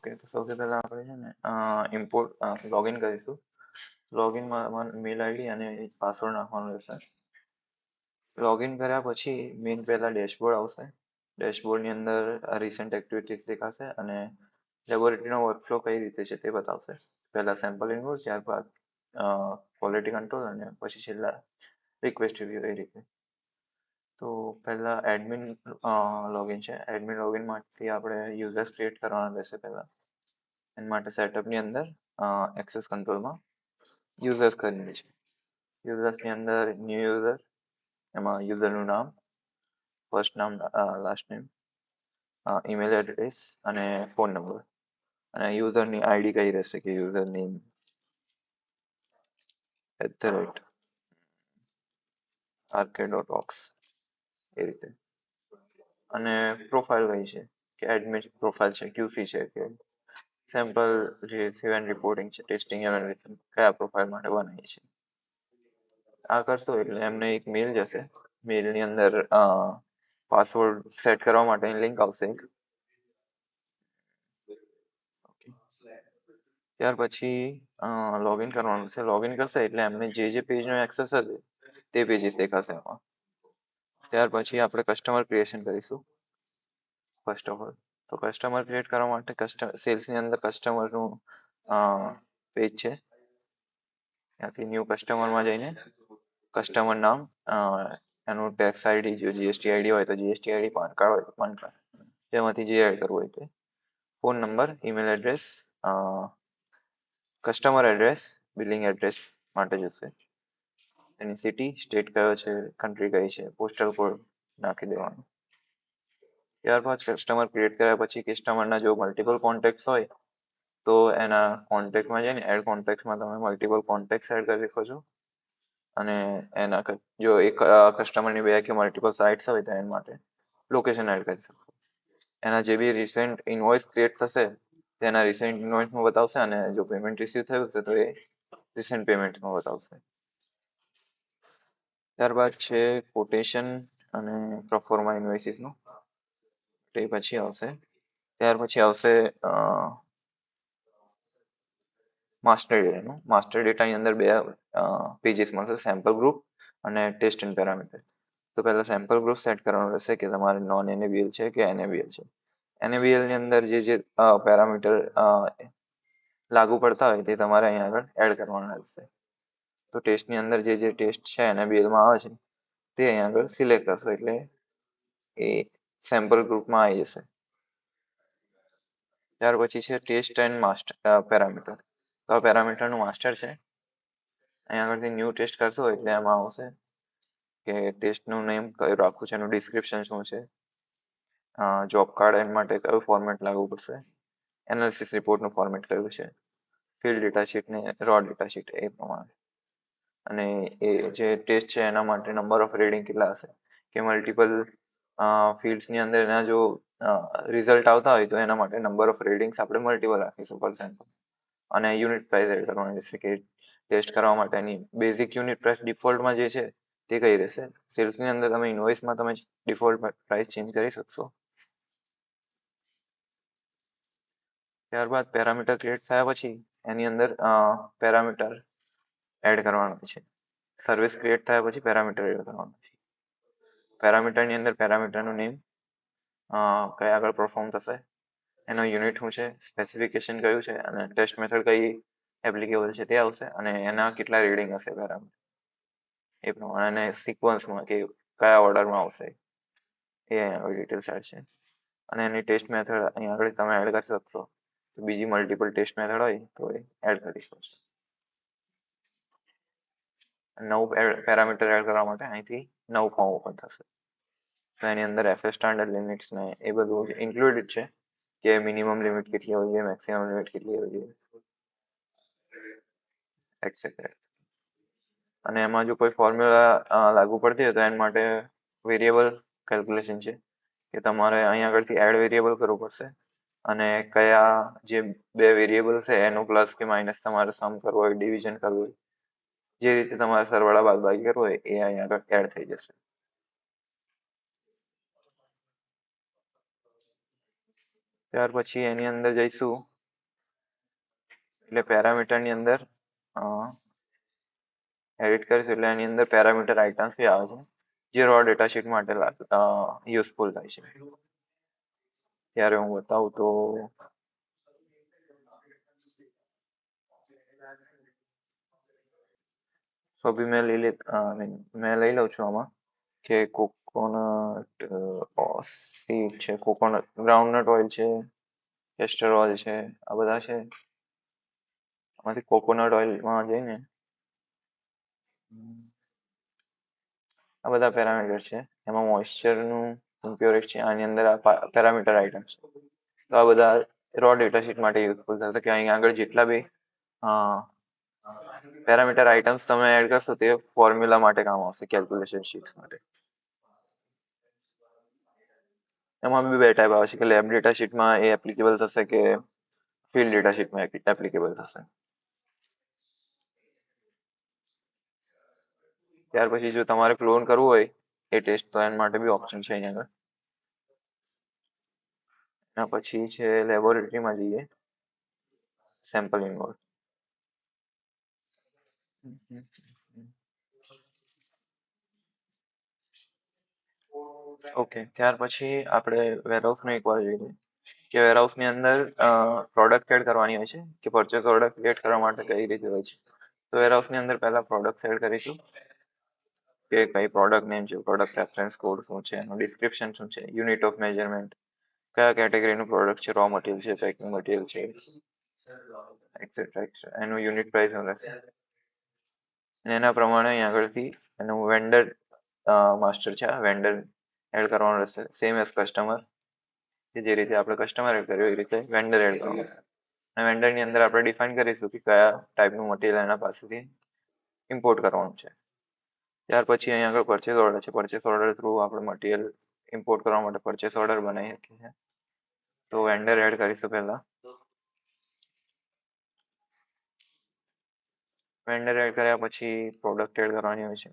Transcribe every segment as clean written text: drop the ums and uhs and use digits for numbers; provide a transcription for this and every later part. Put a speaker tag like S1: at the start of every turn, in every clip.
S1: Okay, તો સૌથી પહેલા આપણે છે ને ઇમ્પોર્ટ લોગિન કરીશું. લોગિનમાં મેલ આઈડી અને પાસવર્ડ નાખવાનો રહેશે. લોગિન કર્યા પછી મેઇન પહેલા ડેશબોર્ડ આવશે. ડેશબોર્ડની અંદર રિસેન્ટ એક્ટિવિટીઝ દેખાશે અને લેબોરેટરીનો વર્કફ્લો કઈ રીતે છે તે બતાવશે. પહેલા સેમ્પલ ઇનપુટ, ત્યારબાદ ક્વોલિટી કંટ્રોલ અને પછી છેલ્લા રિક્વેસ્ટ રિવ્યુ એ રીતે. તો પહેલા એડમિન લોગિન છે. એડમિન લોગિન માંથી આપણે યુઝર્સ ક્રિએટ કરવાના રહેશે પહેલા. એના માટે સેટઅપની અંદર એક્સેસ કંટ્રોલમાં યુઝર્સ કરીને છે. યુઝર્સની અંદર ન્યૂ યુઝર, એમાં યુઝરનું નામ, ફર્સ્ટ નામ, લાસ્ટ નેમ, ઈમેલ એડ્રેસ અને ફોન નંબર, અને યુઝરની આઈડી કઈ રહેશે કે યુઝર નેમ @arcade.ox એ રીતે. અને પ્રોફાઇલ કઈ છે કે એડમિન પ્રોફાઇલ છે, ક્યુસી છે કે સેમ્પલ જે રિસીવ એન્ડ રિપોર્ટિંગ છે, ટેસ્ટિંગ એનાલિસિસ કયા પ્રોફાઇલ માટે બનાવીએ છીએ. આ કરશો એટલે એમને એક મેલ જશે. મેલની અંદર પાસવર્ડ સેટ કરવા માટેની લિંક આવશે એક. ત્યાર પછી લોગિન કરવાનું છે. લોગિન કરશે એટલે એમને જે પેજનો એક્સેસ હશે તે પેજીસ દેખાશે એમાં. ત્યાર પછી આપણે કસ્ટમર ક્રિએશન કરીશું. ફર્સ્ટ ઓફ ઓલ તો કસ્ટમર ક્રિએટ કરવા માટે સેલ્સની અંદર કસ્ટમરનું પેજ છે. ત્યાંથી ન્યૂ કસ્ટમરમાં જઈને કસ્ટમર નામ, એનું ટેક્સ આઈડી, જો જીએસટી આઈડી હોય તો જીએસટી આઈડી, પાન કાર્ડ હોય તો પાન કાર્ડ, તેમાંથી જે એડ કરવું હોય તે. Phone number, email address, customer address, billing address માટે જશે. એની સિટી, સ્ટેટ કયો છે, કન્ટ્રી કઈ છે, પોસ્ટલ કોડ નાખી દેવાનો. ત્યારબાદ કસ્ટમર ક્રિએટ કર્યા પછી કસ્ટમરના જો મલ્ટિપલ કોન્ટેક્ટ હોય તો એના કોન્ટેક્ટમાં જઈને એડ કોન્ટેક્ટમાં તમે મલ્ટિપલ કોન્ટેક્ટ એડ કરી શકો છો. અને એના જો એક કસ્ટમરની બે કે મલ્ટિપલ સાઇટ્સ હોય તો એના માટે લોકેશન એડ કરી શકો. એના જે બી રિસેન્ટ ઇનવોઇસ ક્રિએટ થશે તેના રિસેન્ટ ઇનવોઇસમાં બતાવશે, અને જો પેમેન્ટ રિસીવ થયું છે તો એ રિસેન્ટ પેમેન્ટમાં બતાવશે. ત્યારબાદ છે કોટેશન અને પ્રોફોર્મા ઇન્વોઇસીસનું, તે પછી આવશે. ત્યાર પછી આવશે માસ્ટર ડેટાનું. માસ્ટર ડેટાની અંદર બે પેજીસ મળશે, સેમ્પલ ગ્રુપ અને ટેસ્ટ એન્ડ પેરામીટર. તો પહેલા સેમ્પલ ગ્રુપ સેટ કરવાનું રહેશે કે તમારે નોન એનેબીએલ છે કે એનેબીએલ છે. એનેબીએલ ની અંદર જે પેરામીટર લાગુ પડતા હોય તે તમારે અહીંયા આગળ એડ કરવાના રહેશે. તો ટેસ્ટની અંદર જે ટેસ્ટ છે એનેબીએલમાં આવે છે તે અહીંયા આગળ સિલેક્ટ કરશો એટલે એ સેમ્પલ ગ્રુપમાં આવી જશે. ત્યાર પછી છે ટેસ્ટ એન્ડ માસ્ટર પેરામીટર. તો આ પેરામીટરનું માસ્ટર છે. અહીંયા આગળથી ન્યૂ ટેસ્ટ કરશો એટલે એમાં આવશે કે ટેસ્ટનું નેમ કયું રાખવું છે, એનું ડિસ્ક્રિપ્શન શું છે, જોબ કાર્ડ એન માટે કયું ફોર્મેટ લાગુ પડશે, એનાલિસિસ રિપોર્ટનું ફોર્મેટ કયું છે, ફિલ્ડ ડેટા શીટ ને રો ડેટા શીટ એ પ્રમાણે. અને એ જે ટેસ્ટ છે એના માટે નંબર ઓફ રીડિંગ કેટલા હશે કે મલ્ટિપલ ફિલ્ડ્સની અંદર એના જો રિઝલ્ટ આવતા હોય તો એના માટે નંબર ઓફ રીડિંગ્સ આપણે મલ્ટિપલ રાખીશું ફોર એક્ઝામ્પલ. અને યુનિટ પ્રાઇસ એડ કરવાની રહેશે કે ટેસ્ટ કરવા માટેની બેઝિક યુનિટ પ્રાઇસ ડિફોલ્ટમાં જે છે તે કઈ રહેશે. સેલ્સની અંદર તમે ઇનવોઇસમાં તમે ડિફોલ્ટ પ્રાઇસ ચેન્જ કરી શકશો. ત્યારબાદ પેરામીટર ક્રિએટ થયા પછી એની અંદર પેરામીટર એડ કરવાનું છે. સર્વિસ ક્રિએટ થયા પછી પેરામીટર એડ કરવાનું છે. પેરામીટરની અંદર પેરામીટરનું નેમ, કયા આગળ પરફોર્મ થશે, એનો યુનિટ શું છે, સ્પેસિફિકેશન કયું છે અને ટેસ્ટ મેથડ કઈ એપ્લિકેબલ છે તે આવશે, અને એના કેટલા રીડિંગ હશે પેરામીટર એ પ્રમાણે, અને સિક્વન્સમાં કે કયા ઓર્ડરમાં આવશે એ અહીંયા ડિટેલ્સ એડ છે. અને એની ટેસ્ટ મેથડ અહીંયા આગળ તમે એડ કરી શકશો. તો બીજી મલ્ટિપલ ટેસ્ટ મેથડ હોય તો એ એડ કરી શકો. નવું પેરામીટર એડ કરવા માટે અહીંથી નવું ફોર્મ ઓપન થશે. તો એની અંદર એફએસ સ્ટાન્ડર્ડ લિમિટ્સ ને એ બધું ઇન્ક્લુડેડ છે કે મિનિમમ લિમિટ કેટલી હોવી જોઈએ, મેક્સિમમ લિમિટ કેટલી હોવી જોઈએ, એક્સેટ્રા. અને એમાં જો કોઈ ફોર્મ્યુલા લાગુ પડતી હોય તો એના માટે વેરિયેબલ કેલ્ક્યુલેશન છે કે તમારે અહીંયા આગળથી એડ વેરિયેબલ કરવું પડશે, અને કયા જે બે વેરિયેબલ છે એનું પ્લસ કે માઇનસ તમારે સમ કરવો હોય, ડિવિઝન કરવું હોય, જે રીતે તમારે સરવાળા બાદબાકી કરવો હોય એ અહીંયા આગળ એડ થઈ જશે. ત્યાર પછી એની અંદર જઈશું એટલે પેરામીટરની અંદર એડિટ કરીશું એટલે એની અંદર પેરામીટર આઇટમ્સ બી આવે છે જે રો ડેટા શીટ માટે યુઝફુલ થાય છે. ત્યારે હું બતાવું તો બી મેં લઈ લઉં છું આમાં કે કોકોનટ સીડ છે, કોકોનટ ગ્રાઉન્ડનટ ઓઇલ છે, કેસ્ટર ઓઇલ છે, આ બધા છે. આમાંથી કોકોનટ ઓઇલમાં જઈને આ બધા પેરામીટર છે. એમાં મોઇશ્ચરનું ઇમ્પ્યોરિટી છે, આની અંદર આ પેરામીટર આઇટમ છે. તો આ બધા રો ડેટા શીટ માટે યુઝફુલ થશે કે અહીં આગળ જેટલા બી પેરામીટર આઇટમ્સ તમે એડ કરશો તે ફોર્મ્યુલા માટે કામ આવશે, કેલ્ક્યુલેશન શીટ્સ માટે. એમાં બી બે ટાઈપ આવે છે કે લેબ ડેટા શીટમાં એ એપ્લિકેબલ થશે કે ફિલ્ડ ડેટા શીટમાં એપ્લિકેબલ થશે. ત્યાર પછી જો તમારે ક્લોન કરવું હોય એ ટેસ્ટ તો એના માટે બી ઓપ્શન છે અહીંયા આગળ. એના પછી છે લેબોરેટરીમાં જઈએ, સેમ્પલ ઇનવોલ્વ. ઓકે, ત્યાર પછી આપણે વેરહાઉસમાં એકવાર જોઈએ કે વેરહાઉસની અંદર પ્રોડક્ટ એડ કરવાની હોય છે કે પરચેસ ઓર્ડર ક્રિએટ કરવા માટે કઈ રીતે હોય છે. તો વેરહાઉસની અંદર પહેલા પ્રોડક્ટ એડ કરીશું કે કઈ પ્રોડક્ટ નેમ છે, પ્રોડક્ટ રેફરન્સ કોડ શું છે, એનું ડિસ્ક્રિપ્શન શું છે, યુનિટ ઓફ મેજરમેન્ટ, કયા કેટેગરીનું પ્રોડક્ટ છે, રો મટીરિયલ છે, પેકિંગ મટીરિયલ છે, એક્સેટ્રા, એનું યુનિટ પ્રાઇસ રહેશે. એના પ્રમાણે અહીં આગળથી એનું વેન્ડર માસ્ટર છે, વેન્ડર એડ કરવાનું રહેશે, સેમ એઝ કસ્ટમર કે જે રીતે આપણે કસ્ટમર એડ કર્યું એ રીતે વેન્ડર એડ કરવાનું રહેશે. અને વેન્ડરની અંદર આપણે ડિફાઇન કરીશું કે કયા ટાઈપનું મટીરિયલ એના પાસેથી ઇમ્પોર્ટ કરવાનું છે. ત્યાર પછી અહીં આગળ પરચેસ ઓર્ડર છે, પરચેસ ઓર્ડર થ્રુ આપણે મટીરિયલ ઇમ્પોર્ટ કરવા માટે પરચેસ ઓર્ડર બનાવી શકીએ છીએ. તો વેન્ડર એડ કરીશું પહેલા. વેન્ડર એડ કર્યા પછી પ્રોડક્ટ એડ કરવાની હોય છે.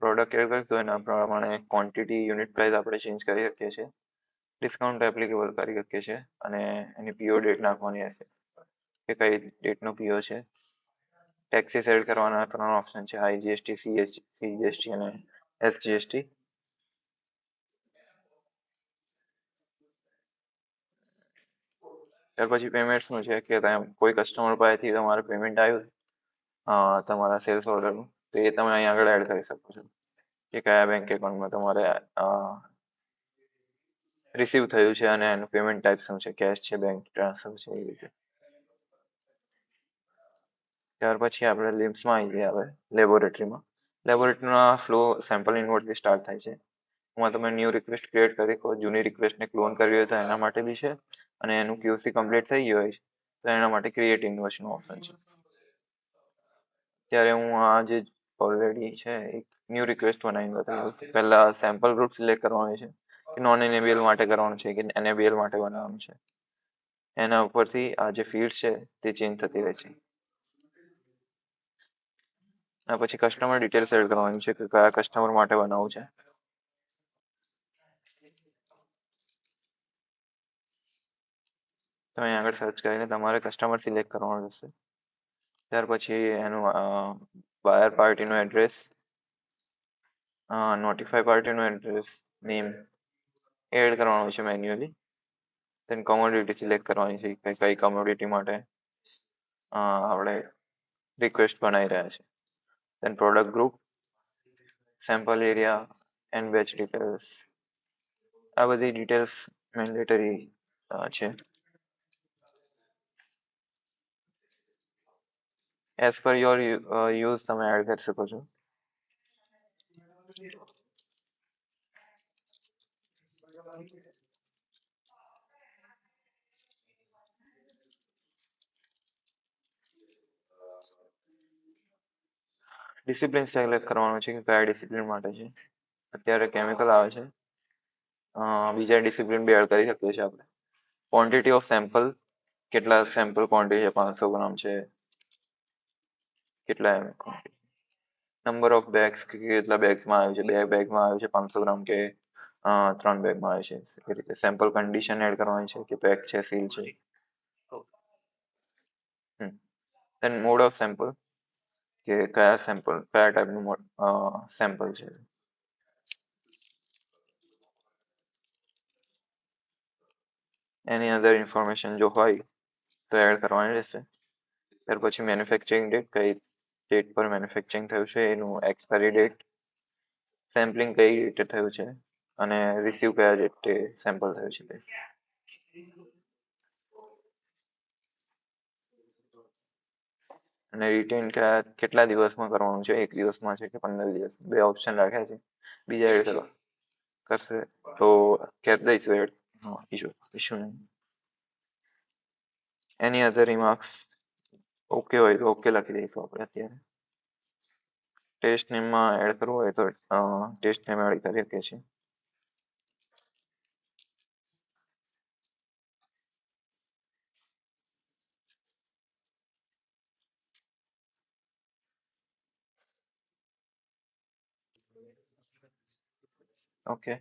S1: પ્રોડક્ટ એડ કરીશું એના પ્રમાણે ક્વોન્ટિટી, યુનિટ પ્રાઇસ આપણે ચેન્જ કરી શકીએ છીએ, ડિસ્કાઉન્ટ એપ્લિકેબલ કરી શકીએ છીએ અને એની પીઓ ડેટ નાખવાની હશે કે કઈ ડેટનો પીઓ છે. ટેક્સીસ એડ કરવાના 3 ઓપ્શન છે, આઈજીએસટી, સીજીએસટી અને એસજીએસટી. ત્યાર પછી પેમેન્ટ્સનું છે કે કોઈ કસ્ટમર પાસેથી તમારે પેમેન્ટ આવ્યું તમારા સેલ્સ ઓર્ડરનું, તો એ તમે અહીં આગળ એડ કરી શકો છો કે કયા બેંક એકાઉન્ટમાં તમારે રિસીવ થયું છે અને એનું પેમેન્ટ ટાઈપ શું છે, કેશ છે, બેંક ટ્રાન્સફર છે, એ રીતે. ત્યાર પછી આપણે લિમ્સમાં આવી ગયા હવે લેબોરેટરીમાં. લેબોરેટરીમાં ફ્લો સેમ્પલ ઇનવર્ડથી સ્ટાર્ટ થાય છે. એમાં તમે ન્યૂ રિક્વેસ્ટ ક્રિએટ કરી શકો, જૂની રિક્વેસ્ટને ક્લોન કરવી હોય તો એના માટે બી છે, અને એનું ક્યુસી કમ્પ્લીટ થઈ ગયું હોય તો એના માટે ક્રિએટ ઇન્વોઇસનો ઓપ્શન છે. ત્યારે હું આ જે ઓલરેડી છે એક ન્યૂ રિક્વેસ્ટ બનાવીને બતાવ્યું. પહેલા સેમ્પલ ગ્રુપ સિલેક્ટ કરવાનું છે કે નોન એનેબલ માટે કરવાનું છે કે એનેબલ માટે બનાવવાનું છે. એના ઉપરથી આ જે ફીલ્ડ છે તે ચેન્જ થતી રહે છે. અને પછી કસ્ટમર ડિટેલ્સ એડ કરવાની છે કે કયા કસ્ટમર માટે બનાવવું છે. તો અહીં આગળ સર્ચ કરીને તમારે કસ્ટમર સિલેક્ટ કરવાનું રહેશે. ત્યાર પછી એનું બાયર પાર્ટીનું એડ્રેસ, નોટિફાઈ પાર્ટીનું એડ્રેસ, નેમ એડ કરવાનું છે મેન્યુઅલી. દેન કોમોડિટી સિલેક્ટ કરવાની છે કે કઈ કોમોડિટી માટે આપણે રિક્વેસ્ટ બનાવી રહ્યા છે. Then product group, sample area and batch details, આ બધી ડિટેલ્સ મેન્ડેટરી છે. એઝ પર યોર યુઝ તમે એડ કરી શકો છો. ડિસિપ્લિન સિલેક્ટ કરવાનું છે કે કયા ડિસિપ્લિન માટે છે. અત્યારે કેમિકલ આવે છે, બીજા ડિસિપ્લિન બી એડ કરી શકીએ છીએ આપણે. ક્વોન્ટિટી ઓફ સેમ્પલ, કેટલા સેમ્પલ ક્વોન્ટિટી છે, 500 ગ્રામ છે, કેટલા નંબર ઓફ બેગ્સ કે કેટલા બેગ્સમાં આવ્યું છે, 2 બેગમાં આવ્યું છે 500 ગ્રામ કે 3 બેગમાં આવ્યું છે, એ રીતે સેમ્પલ કન્ડિશન એડ કરવાની છે કે પેક છે, સીલ છે. દેન મોડ ઓફ સેમ્પલ, કે કયા ટાઈપનું સેમ્પલ છે. એની અધર ઇન્ફોર્મેશન જો હોય તો એડ કરવાની રહેશે. ત્યાર પછી મેન્યુફેક્ચરિંગ ડેટ, કઈ ડેટ પર મેન્યુફેક્ચરિંગ થયું છે, એનું એક્સપાયરી ડેટ, સેમ્પલિંગ કઈ રીતે થયું છે, અને રિસીવ કયા ડેટે સેમ્પલ થયું છે તે. અને રિટેન કેટલા દિવસમાં કરવાનું છે, 1 દિવસમાં છે કે 15 દિવસ, બે ઓપ્શન રાખ્યા છે. બીજા એડ કરશે તો કરી દઈશું એડ. હા, ઇશ્યુ નહીં. એની અધર રિમાર્ક્સ ઓકે હોય તો ઓકે લખી દઈશું આપણે અત્યારે. ટેસ્ટ નેમમાં એડ કરવું હોય તો ટેસ્ટ નેમ એડ કરી શકીએ છીએ. ઓકે,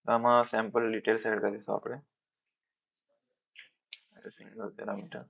S1: આમાં સેમ્પલ ડિટેલ્સ એડ કરીશું આપણે. Single parameter